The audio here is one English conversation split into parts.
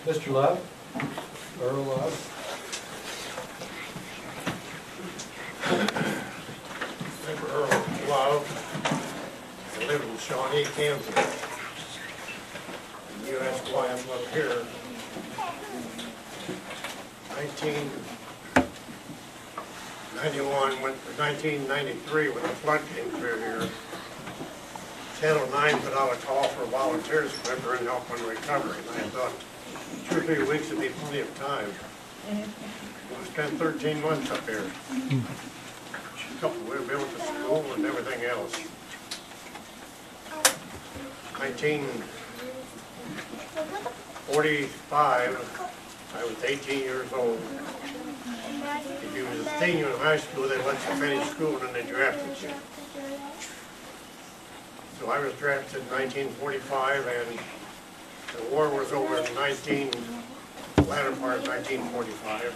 Mr. Love, Earl Love. Member Earl Love. I live in Shawnee, Kansas. And you ask why I'm up here. 1993, when the flood came through here, Channel 9 put out a call for volunteers to come over and help in recovery. And I thought 2 or 3 weeks would be plenty of time. I spent 13 months up here. We built the school and everything else. 1945, I was 18 years old. If you was a senior in high school, they let you finish school and then they drafted you. So I was drafted in 1945, and the war was over in latter part of 1945.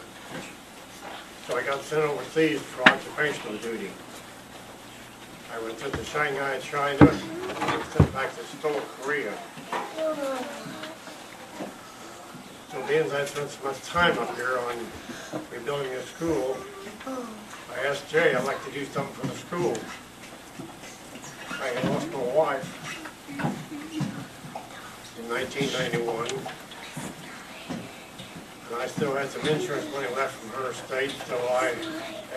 So I got sent overseas for occupational duty. I went to Shanghai, China, and sent back to Seoul, Korea. So being that I spent so much time up here on rebuilding the school, I asked Jay, I'd like to do something for the school. I had lost my wife in 1991. And I still had some insurance money left from her estate, so I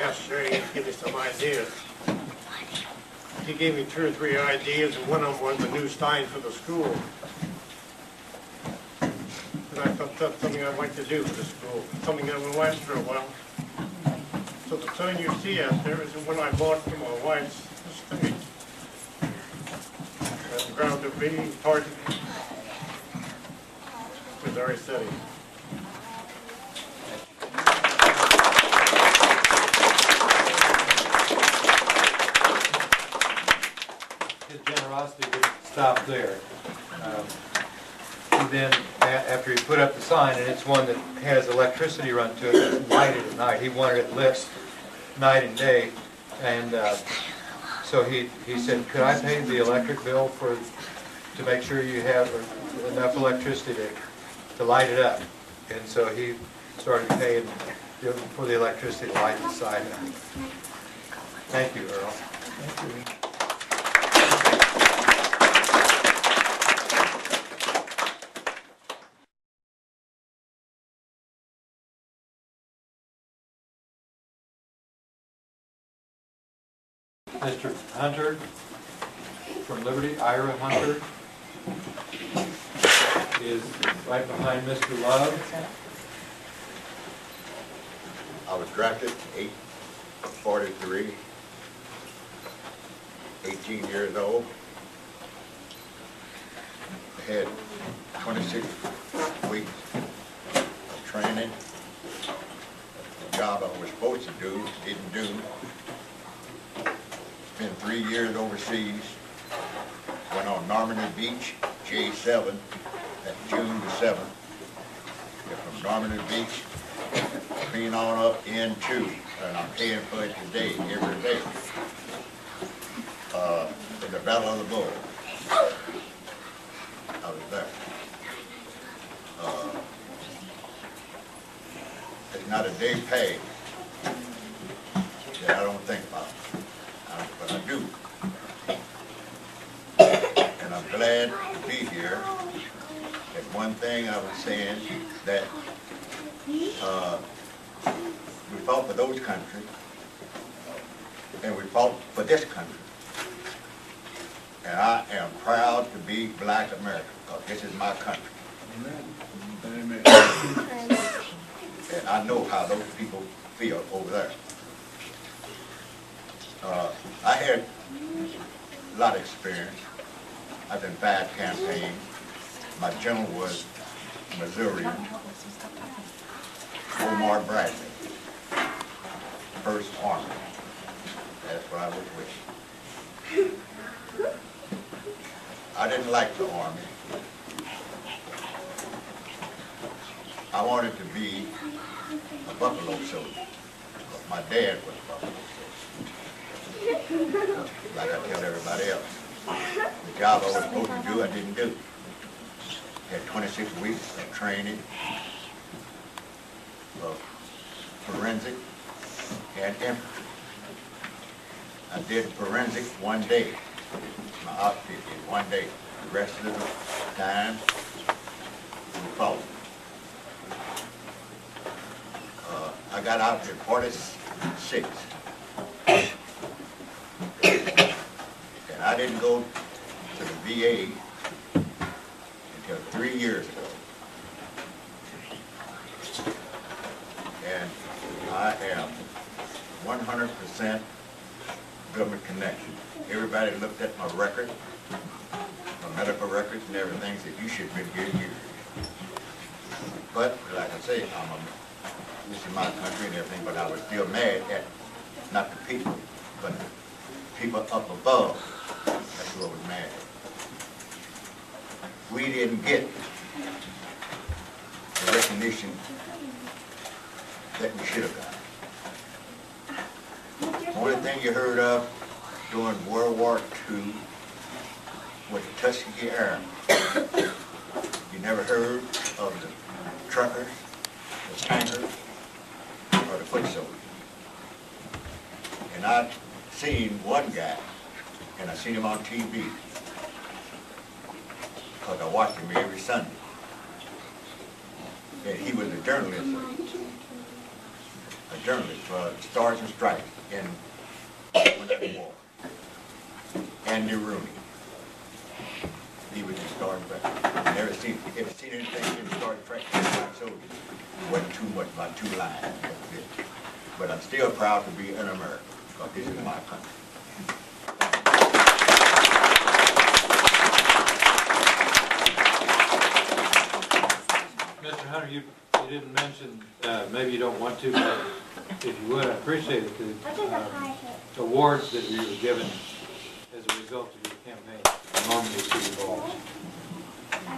asked Jay to give me some ideas. He gave me 2 or 3 ideas, and one of them was a new sign for the school. And I thought that's something I'd like to do for the school, something that would last for a while. So the sign you see out there is the one I bought for my wife's estate. And ground to be part of Missouri City. His generosity didn't stop there. He then, after he put up the sign, and it's one that has electricity run to it, that's lighted at night. He wanted it lit night and day, and so he said, "Could I pay the electric bill to make sure you have enough electricity to light it up?" And so he started paying for the electricity to light the sign up. Thank you, Earl. Thank you. Mr. Hunter from Liberty, Ira Hunter, is right behind Mr. Love. I was drafted 8/43, 18 years old. Had 26 weeks of training. The job I was supposed to do, didn't do. Spent 3 years overseas. Went on Normandy Beach, J7, at June the 7th. Got from Normandy Beach, clean on up into, and I'm paying for it today, every day. In the Battle of the Bull. I was there. It's not a day pay that I don't think about. But I do. And I'm glad to be here. And one thing I was saying, that we fought for those countries, and we fought for this country. And I am proud to be Black American, because this is my country. Amen. And I know how those people feel over there. I had a lot of experience. I've been 5 campaigns. My general was Missouri, Omar Bradley, 1st Army. That's what I was with. I didn't like the Army. I wanted to be a buffalo soldier. My dad was a buffalo soldier. Like I tell everybody else. The job I was supposed to do, I didn't do. Had 26 weeks of training of forensic and infantry. I did forensic one day. My outfit did one day. The rest of the time, we followed. I got out at 46. And I didn't go to the VA until 3 years ago. And I am 100% government connection. Everybody looked at my record, my medical records and everything, said you should have been here years. But, like I say, this is my country and everything, but I was still mad at, not the people, but the people up above. That's who I was mad at. We didn't get the recognition that we should have gotten. Only thing you heard of during World War II was the Tuskegee Airmen. You never heard of the truckers, the tankers, or the foot soldiers. And I seen one guy, and I seen him on TV, because I watched him every Sunday. And he was a journalist for Stars and Stripes in the war. And New Rooney. He was in Star and Stripes. I never seen anything in Star and Stripes like soldiers. It wasn't too much, about 2 lines. But I'm still proud to be an American, because this is my country. Mr. Hunter, you didn't mention, maybe you don't want to, but if you would, I appreciate it, the awards that you were given as a result of your campaign, among the City Balls.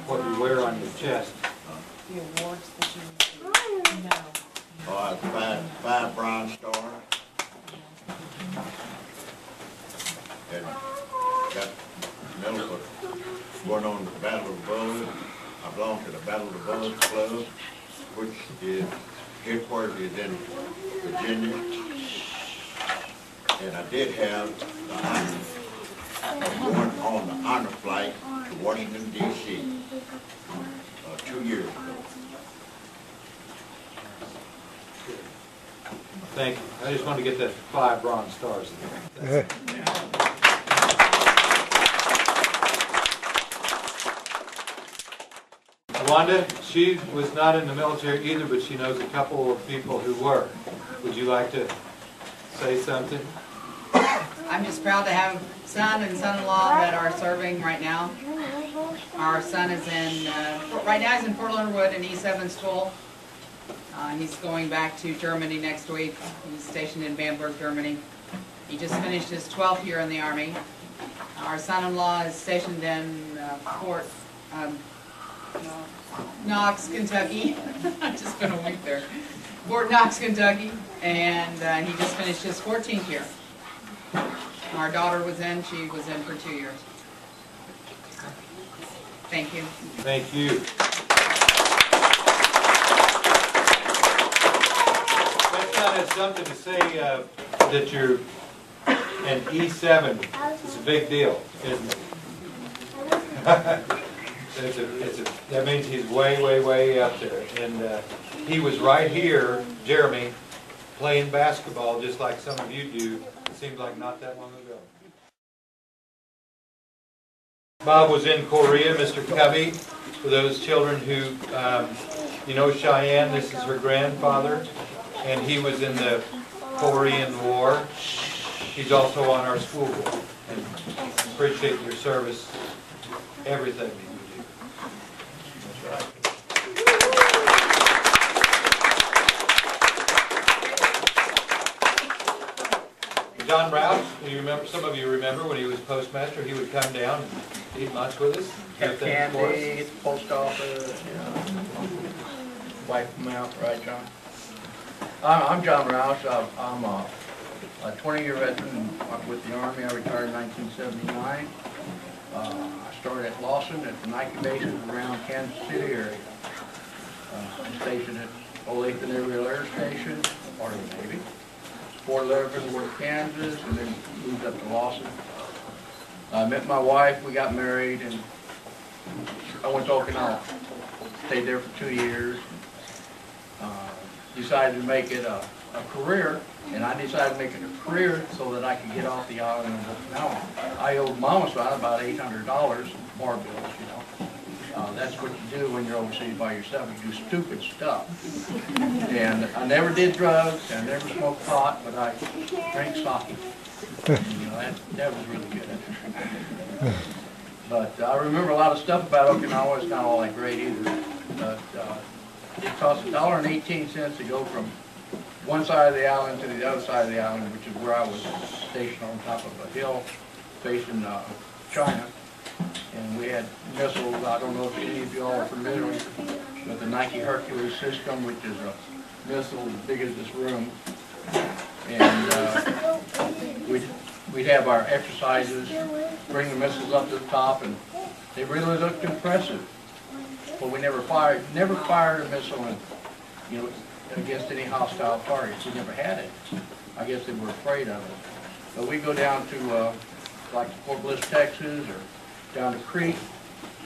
What you wear on your chest. The awards that you know. Oh, I have 5 Bronze Stars. And got medal for going on the Battle of the Bulge. I belong to the Battle of the Bulge Club, which is headquarters is in Virginia. And I did have the honor of going on the honor flight to Washington, D.C. 2 years ago. Thank you. I just wanted to get that 5 Bronze Stars in there. Wanda, she was not in the military either, but she knows a couple of people who were. Would you like to say something? I'm just proud to have son and son-in-law that are serving right now. Our son is in, right now he's in Fort Leonard Wood in E7 school. He's going back to Germany next week. He's stationed in Bamberg, Germany. He just finished his 12th year in the Army. Our son-in-law is stationed in Fort Knox, Kentucky. I'm just going to wink there. Fort Knox, Kentucky. And he just finished his 14th year. Our daughter was in. She was in for 2 years. Thank you. Thank you. That's something to say that you're an E7. It's a big deal, isn't it? That means he's way, way, way up there. And he was right here, Jeremy, playing basketball just like some of you do. It seems like not that long ago. Bob was in Korea, Mr. Covey, for those children who, you know Cheyenne, this is her grandfather, and he was in the Korean War. He's also on our school board, and appreciate your service, everything that you do. That's right. John Rouse, you remember, some of you remember when he was postmaster, he would come down and eat lunch with us. Have candy, at the post office, you know, wipe them out, right, John? I'm John Rouse. I'm a 20-year veteran with the Army. I retired in 1979. I started at Lawson at the Nike bases around Kansas City area. I stationed at Olathe Naval Air Station, part of the Navy. Fort Leavenworth, Kansas, and then moved up to Lawson. I met my wife, we got married, and I went to Okinawa. Stayed there for 2 years. Decided to make it a career, and I decided to make it a career so that I could get off the island of Okinawa. I owed Mama about $800 bar bills, you know. That's what you do when you're overseas by yourself. You do stupid stuff. And I never did drugs, I never smoked pot, but I drank sake. You know, that was really good. But I remember a lot of stuff about Okinawa. It's not all that great either. But it cost $1.18 to go from one side of the island to the other side of the island, which is where I was stationed on top of a hill facing China. And we had missiles. I don't know if any of you all are familiar with the Nike Hercules system, which is a missile as big as this room. And we'd have our exercises, bring the missiles up to the top, and they really looked impressive. But we never fired a missile, you know, against any hostile targets. We never had it. I guess they were afraid of it. But we go down to like Fort Bliss, Texas, or down to Crete,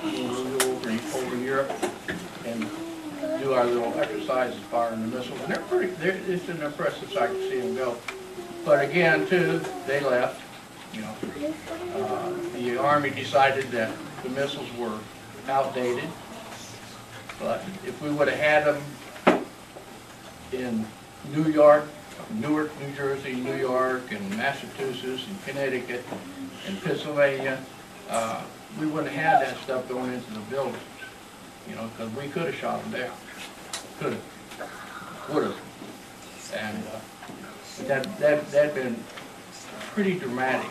we'll go over Europe, and do our little exercises firing the missiles. And it's an impressive sight to see them go. But again, too, they left. You know, the Army decided that the missiles were outdated. But if we would have had them in New York, Newark, New Jersey, New York, and Massachusetts, and Connecticut, and Pennsylvania, we wouldn't have had that stuff going into the buildings, you know, because we could have shot them down. Could have. Would have. And that'd been pretty dramatic.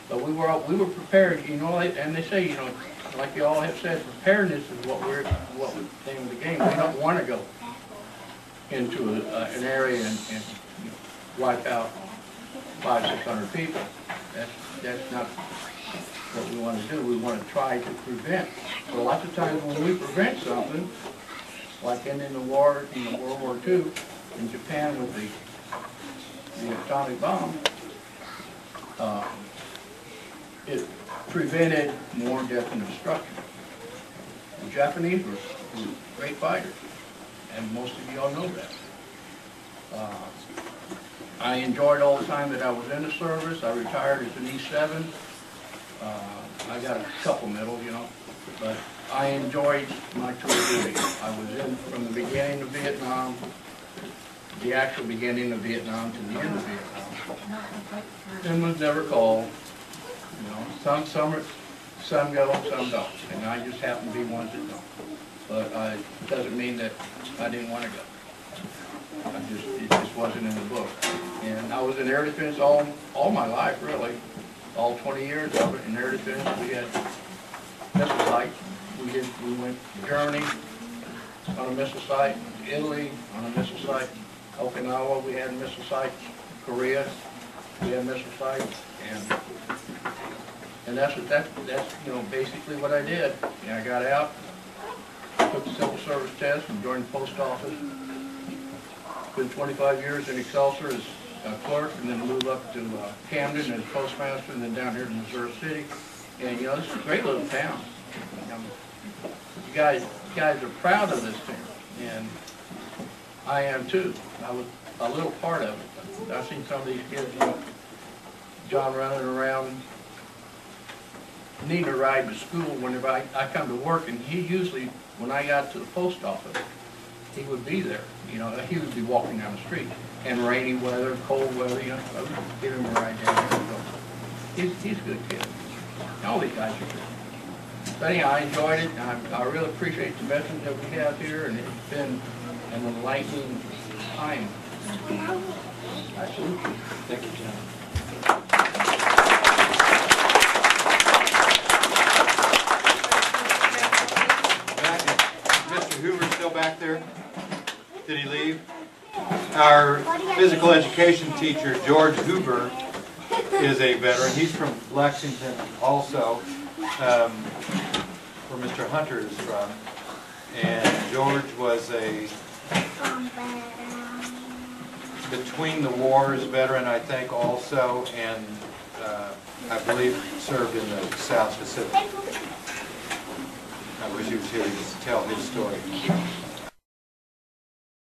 But we were prepared, you know, and they say, you know, like you all have said, preparedness is what we're the name of the game. We don't want to go into an area and you know, wipe out 500-600 people. That's not what we want to do. We want to try to prevent. But lots of times when we prevent something, like ending the war, you know, World War II in Japan with the atomic bomb, it prevented more death and destruction. The Japanese were great fighters, and most of you all know that. I enjoyed all the time that I was in the service. I retired as an E7. I got a couple medals, you know, but I enjoyed my tour of duty. I was in from the beginning of Vietnam, the actual beginning of Vietnam to the end of Vietnam, and was never called. You know, some go, some don't, and I just happen to be ones that don't. But it doesn't mean that I didn't want to go. It just wasn't in the book. And I was in air defense all my life, really. All 20 years of it in air defense. We had missile sites. We went to Germany on a missile site, Italy on a missile site, Okinawa we had missile sites, Korea we had missile sites, and that's you know, basically what I did. And I got out, took the civil service test, and joined the post office. Been 25 years in Excelsior as a clerk, and then moved up to Camden as postmaster, and then down here to Missouri City. And you know, this is a great little town. You guys are proud of this town, and I am too. I was a little part of it. I've seen some of these kids, you know, John running around needing a ride to school whenever I come to work, and he usually, when I got to the post office, he would be there. You know, he would be walking down the street, and rainy weather, cold weather, you know, I would give him a ride down there. So he's a good kid. All these guys are good. But anyhow, I enjoyed it, and I really appreciate the veterans that we have here, and it's been an enlightening time. I salute you. Thank you, John. Mr. Hoover's still back there? Did he leave? Our physical education teacher, George Hoover, is a veteran. He's from Lexington also, where Mr. Hunter is from. And George was a between the wars veteran, I think, also, and I believe served in the South Pacific. I wish he was here to tell his story.